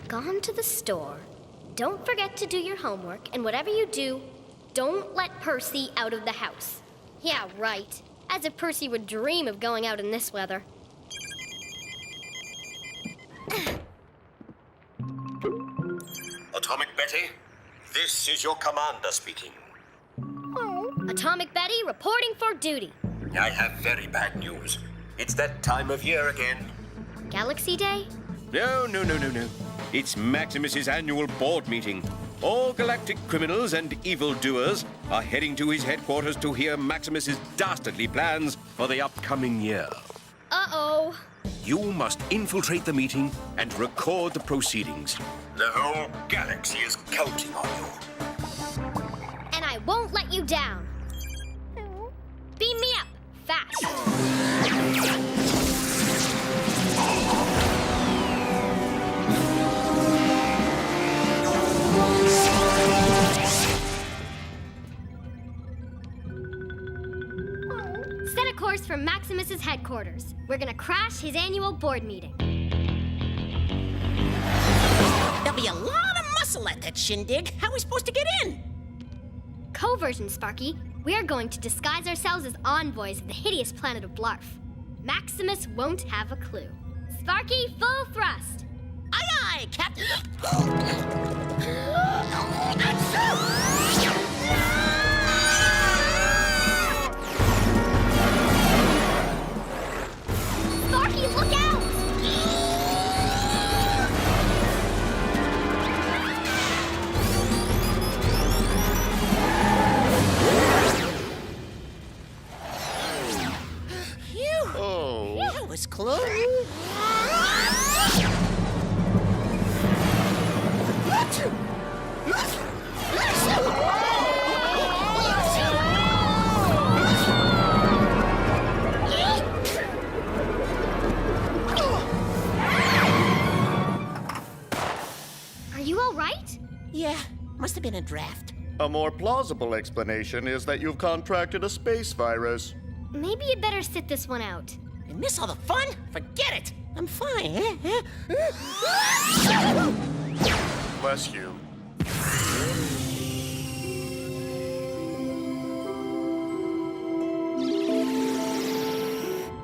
gone to the store. Don't forget to do your homework, and whatever you do, don't let Percy out of the house. Yeah, right. As if Percy would dream of going out in this weather. Atomic Betty, this is your commander speaking. Atomic Betty reporting for duty. I have very bad news. It's that time of year again. Galaxy Day? No. It's Maximus's annual board meeting. All galactic criminals and evildoers are heading to his headquarters to hear Maximus's dastardly plans for the upcoming year. Uh-oh. You must infiltrate the meeting and record the proceedings. The whole galaxy is counting on you. And I won't let you down. Beam me up, fast. Set a course for Maximus's headquarters. We're gonna crash his annual board meeting. There'll be a lot of muscle at that shindig. How are we supposed to get in? Coversion, Sparky. We are going to disguise ourselves as envoys of the hideous planet of Blarf. Maximus won't have a clue. Sparky, full thrust. Aye, aye, Captain. Sparky, look out! That was close. Are you all right? Yeah, must have been a draft. A more plausible explanation is that you've contracted a space virus. Maybe you'd better sit this one out. And miss all the fun? Forget it. I'm fine. Bless you.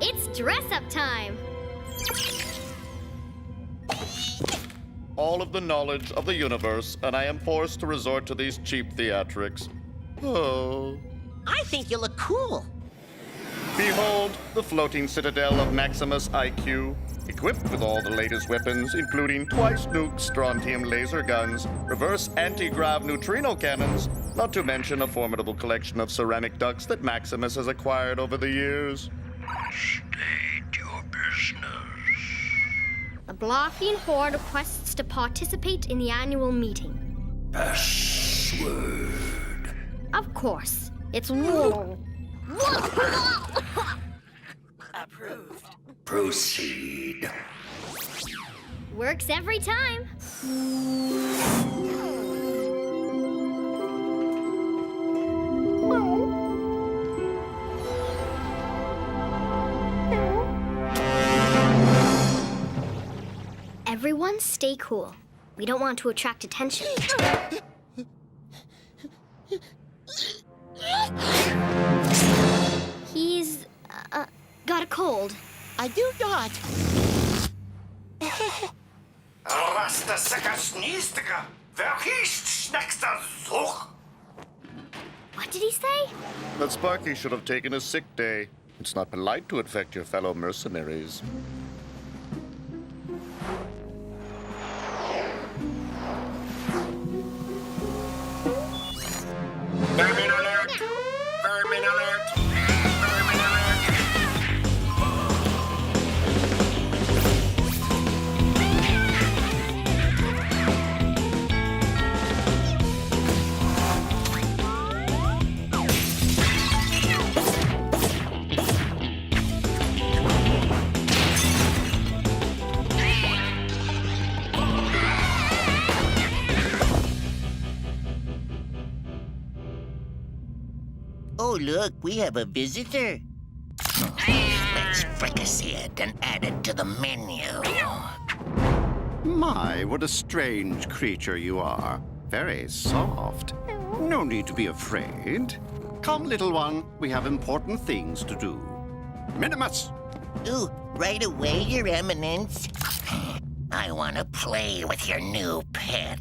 It's dress-up time. All of the knowledge of the universe, and I am forced to resort to these cheap theatrics. Oh. I think you look cool. Behold, the floating citadel of Maximus IQ, equipped with all the latest weapons, including twice-nuked strontium laser guns, reverse anti-grav neutrino cannons, not to mention a formidable collection of ceramic ducks that Maximus has acquired over the years. State your business. The Blarfian Horde requests to participate in the annual meeting. Password. Of course. It's Approved. Proceed. Works every time. Everyone stay cool. We don't want to attract attention. He's, got a cold. I do not. What did he say? That Sparky should have taken a sick day. It's not polite to infect your fellow mercenaries. Vermin alert! Vermin alert! Vermin alert! Oh, look, we have a visitor. Let's fricassee it and add it to the menu. My, what a strange creature you are. Very soft. No need to be afraid. Come, little one. We have important things to do. Minimus! Ooh, right away, Your Eminence. I want to play with your new pet.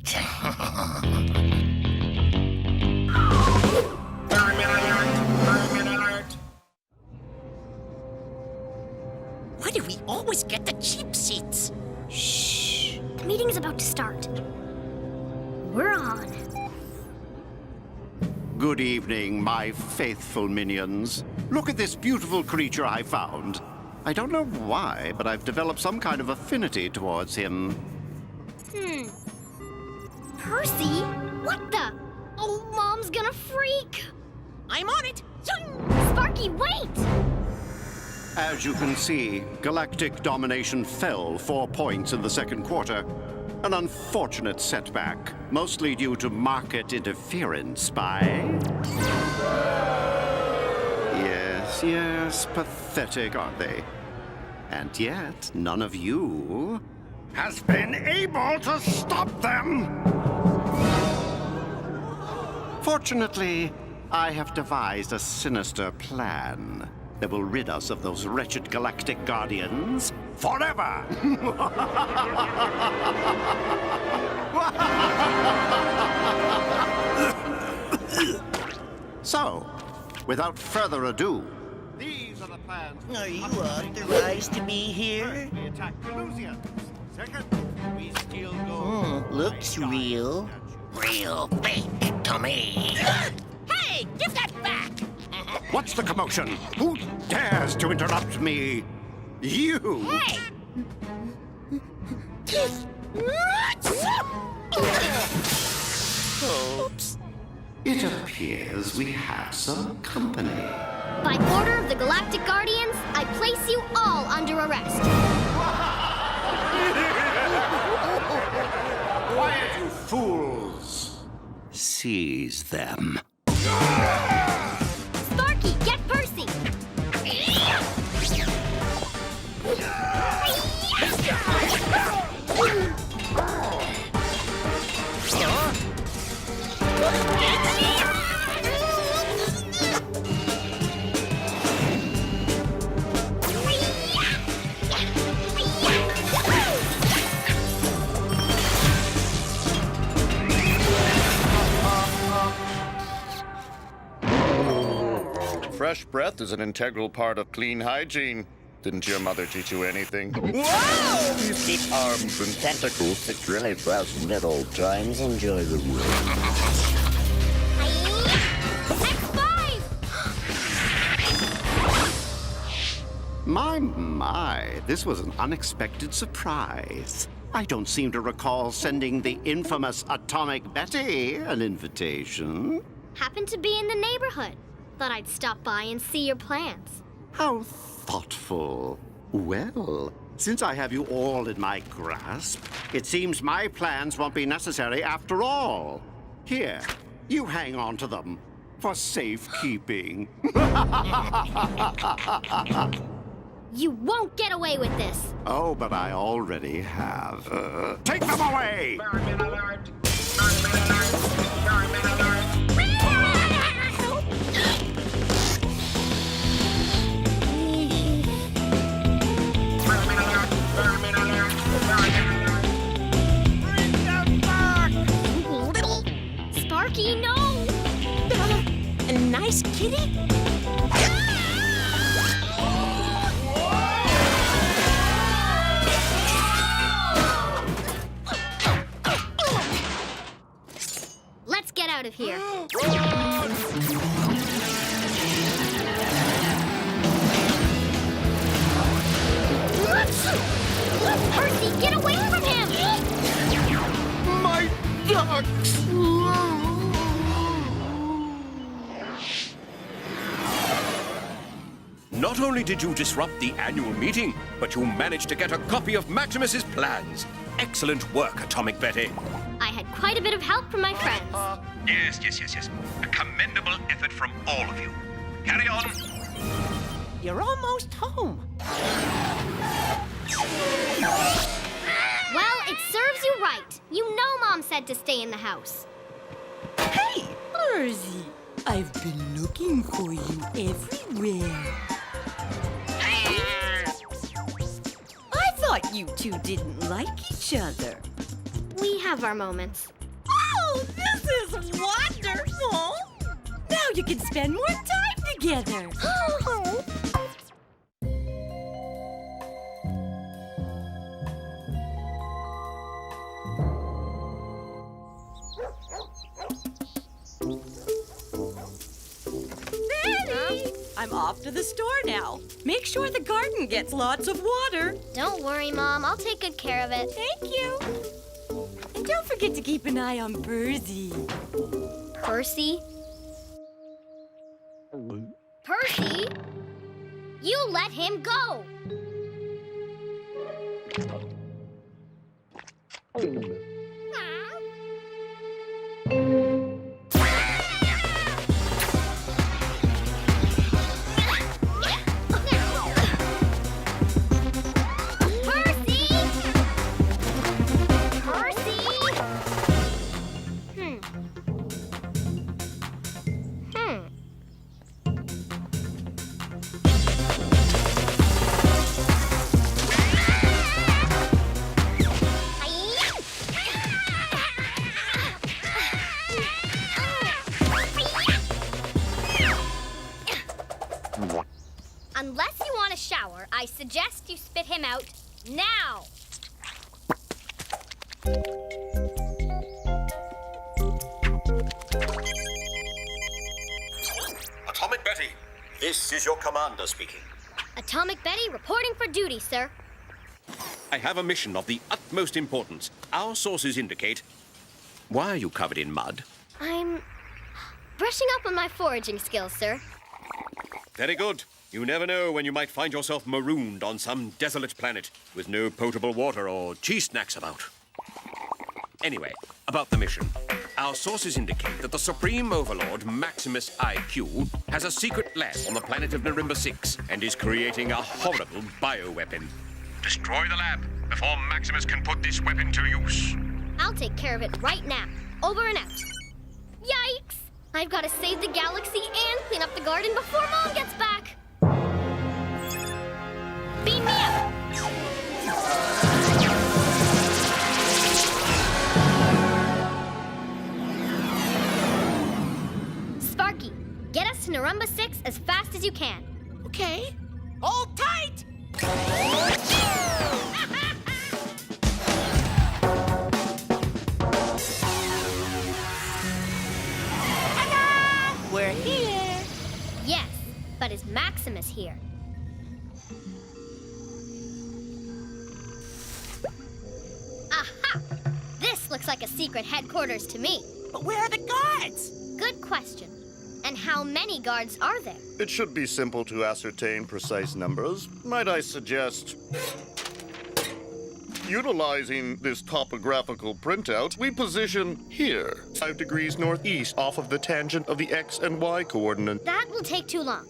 Why do we always get the cheap seats? Shh. The meeting's about to start. We're on. Good evening, my faithful minions. Look at this beautiful creature I found. I don't know why, but I've developed some kind of affinity towards him. Percy? What the? Oh, Mom's gonna freak. I'm on it. Sparky, wait! As you can see, galactic domination fell 4 points in the second quarter. An unfortunate setback, mostly due to market interference by... Yes, pathetic, aren't they? And yet, none of you has been able to stop them! Fortunately, I have devised a sinister plan that will rid us of those wretched galactic guardians forever! So, without further ado, these are the plans. Are you authorized to be here? We attack Pelusians. Second, we steal gold. Looks real. Real fake to me. Hey, give that back! What's the commotion? Who dares to interrupt me? You! Hey! Oops. It appears we have some company. By order of the Galactic Guardians, I place you all under arrest. Quiet, you fools! Seize them. Sparky, get Percy! Fresh breath is an integral part of clean hygiene. Didn't your mother teach you anything? Whoa! It arms and tentacles that really frozen at all times. Enjoy the room. X5! My, this was an unexpected surprise. I don't seem to recall sending the infamous Atomic Betty an invitation. Happened to be in the neighborhood. Thought I'd stop by and see your plans. How thoughtful. Well, since I have you all in my grasp, it seems my plans won't be necessary after all. Here, you hang on to them for safekeeping. You won't get away with this. Oh, but I already have. Take them away! Sparky, no! A nice kitty? Let's get out of here. Percy, get away from him! My ducks! Not only did you disrupt the annual meeting, but you managed to get a copy of Maximus's plans. Excellent work, Atomic Betty. I had quite a bit of help from my friends. Yes. A commendable effort from all of you. Carry on. You're almost home. Well, it certainly You know Mom said to stay in the house. Hey, Percy! I've been looking for you everywhere. I thought you two didn't like each other. We have our moments. Oh, this is wonderful! Now you can spend more time together. Benny! I'm off to the store now. Make sure the garden gets lots of water. Don't worry, Mom. I'll take good care of it. Thank you. And don't forget to keep an eye on Percy. Percy? Percy? You let him go! Unless you want a shower, I suggest you spit him out now. Atomic Betty, this is your commander speaking. Atomic Betty reporting for duty, sir. I have a mission of the utmost importance. Our sources indicate... Why are you covered in mud? I'm brushing up on my foraging skills, sir. Very good. You never know when you might find yourself marooned on some desolate planet with no potable water or cheese snacks about. Anyway, about the mission. Our sources indicate that the Supreme Overlord, Maximus IQ, has a secret lab on the planet of Narimba 6 and is creating a horrible bioweapon. Destroy the lab before Maximus can put this weapon to use. I'll take care of it right now. Over and out. Yikes! I've got to save the galaxy and clean up the garden before Mom gets back. Beam me up! Sparky, get us to Narumba 6 as fast as you can. Okay. Hold tight! Ta-da! We're here. Yes, but is Maximus here? Aha! This looks like a secret headquarters to me. But where are the guards? Good question. And how many guards are there? It should be simple to ascertain precise numbers. Might I suggest... Utilizing this topographical printout, we position here, 5 degrees northeast off of the tangent of the X and Y coordinate. That will take too long.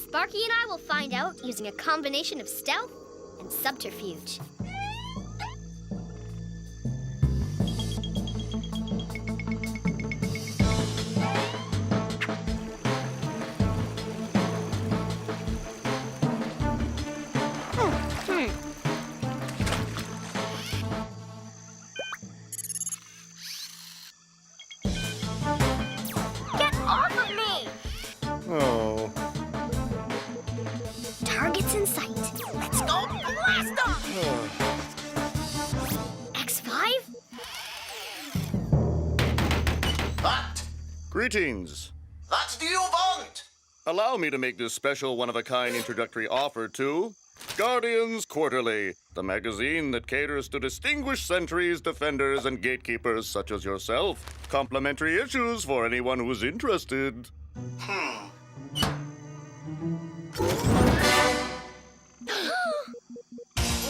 Sparky and I will find out using a combination of stealth and subterfuge. Get off of me! Oh. Targets in sight. Let's go blast them! X5? What? Greetings. What do you want? Allow me to make this special one-of-a-kind introductory offer to Guardians Quarterly, the magazine that caters to distinguished sentries, defenders, and gatekeepers such as yourself. Complimentary issues for anyone who's interested.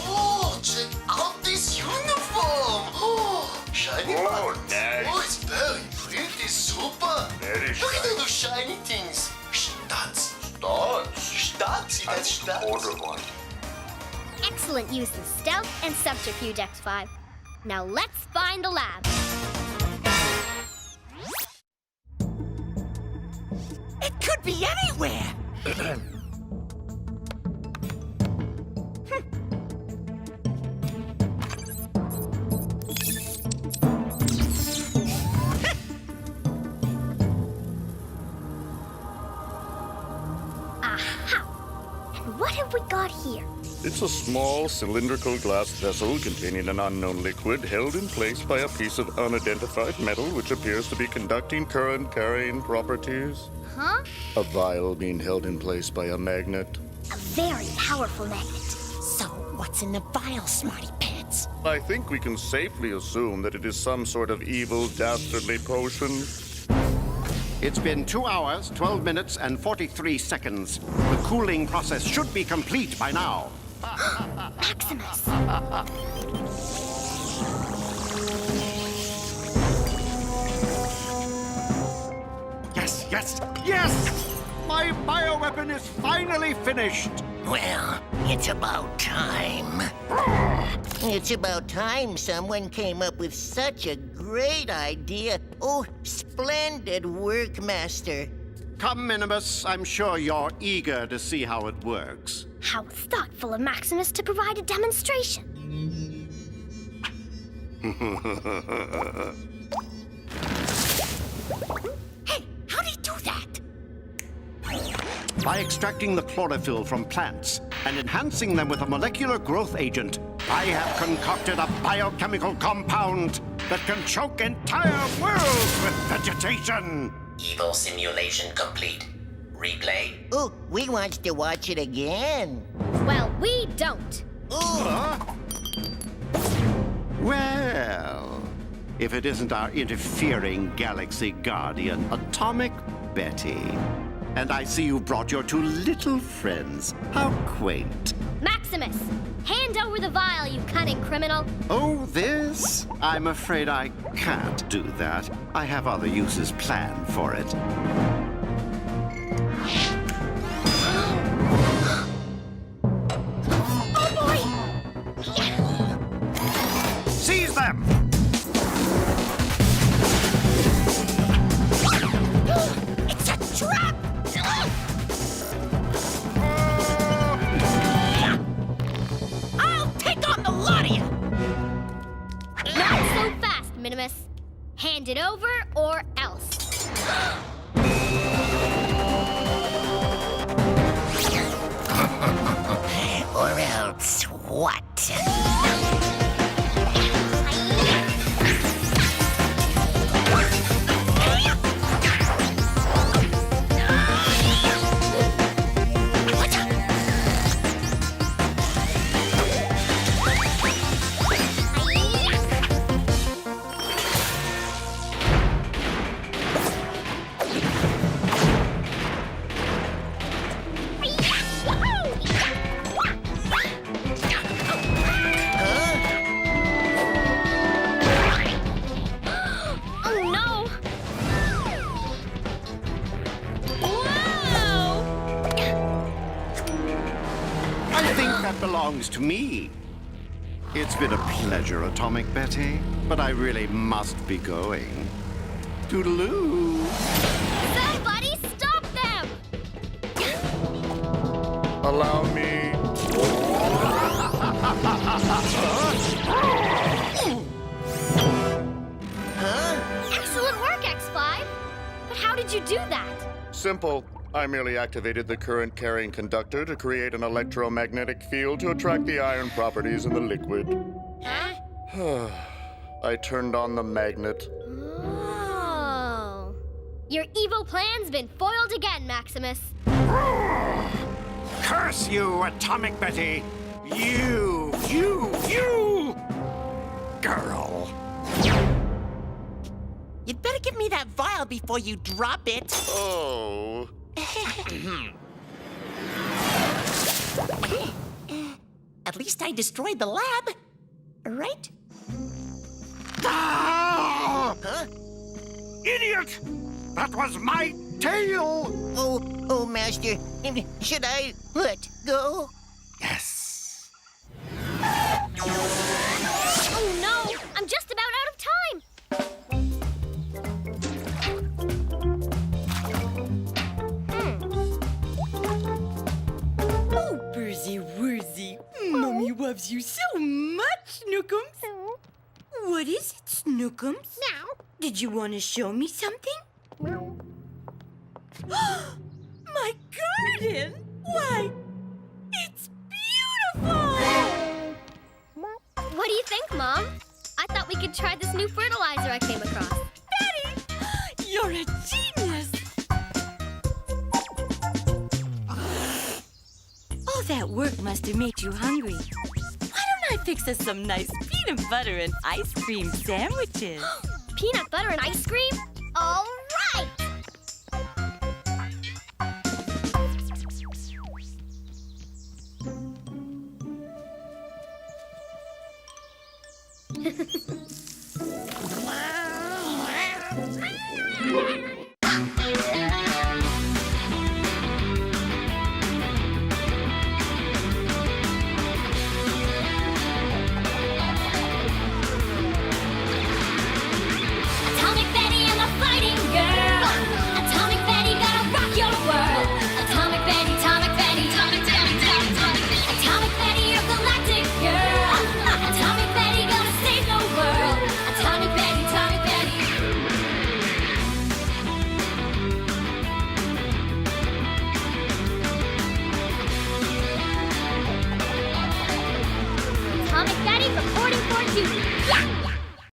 Oh, check out this uniform! Oh, shiny buttons. nice. Oh, it's very pretty, super. Very Look at the shiny things. Stats. Stats, that's stats. Excellent use of stealth and subterfuge, X5. Now let's find the lab. It could be anywhere. Aha! And what have we got here? It's a small cylindrical glass vessel containing an unknown liquid held in place by a piece of unidentified metal which appears to be conducting current carrying properties. Huh? A vial being held in place by a magnet. A very powerful magnet. So, what's in the vial, Smarty Pants? I think we can safely assume that it is some sort of evil, dastardly potion. It's been 2 hours, 12 minutes, and 43 seconds. The cooling process should be complete by now. Maximus! Yes, yes, yes! My bioweapon is finally finished! Well, it's about time. It's about time someone came up with such a great idea. Oh, splendid work, Master. Come, Minimus. I'm sure you're eager to see how it works. How thoughtful of Maximus to provide a demonstration. Hey, how'd he do that? By extracting the chlorophyll from plants and enhancing them with a molecular growth agent, I have concocted a biochemical compound that can choke entire worlds with vegetation. Evil simulation complete. Replay. Oh, we wants to watch it again. Well, we don't. Well, if it isn't our interfering galaxy guardian, Atomic Betty. And I see you brought your two little friends. How quaint. Maximus, hand over the vial, you cunning criminal. Oh, this? I'm afraid I can't do that. I have other uses planned for it. Oh, boy! Seize them! It's a trap! I'll take on the lot of you! Not so fast, Minimus. Hand it over or else. Or else what? Oh, no! Whoa! I think that belongs to me. It's been a pleasure, Atomic Betty, but I really must be going. Toodaloo. Somebody stop them! Allow me. Excellent work, X5. But how did you do that? Simple. I merely activated the current carrying conductor to create an electromagnetic field to attract the iron properties in the liquid. Huh? I turned on the magnet. Oh. Your evil plan's been foiled again, Maximus. Curse you, Atomic Betty! You! Girl! You'd better give me that vial before you drop it. Oh. At least I destroyed the lab, right? Ah! Huh? Idiot! That was my tail! Oh, Master. Should I let go? Yes. Oh, no! I'm loves you so much, Snookums. What is it, Snookums? Meow. Did you want to show me something? Meow. My garden! Why, it's beautiful! What do you think, Mom? I thought we could try this new fertilizer I came across. Betty, you're a genius! All that work must have made you hungry. Why don't I fix us some nice peanut butter and ice cream sandwiches? Peanut butter and ice cream? All right! Atomic Betty, I'm a fighting girl. Atomic Betty, gonna rock your world. Atomic Betty, Atomic Betty, Atomic Betty, Atomic Betty, Atomic Betty, you're galactic girl. Atomic Betty, gonna save the world. Atomic Betty, Atomic Betty. Atomic Betty reporting for duty. Yeah!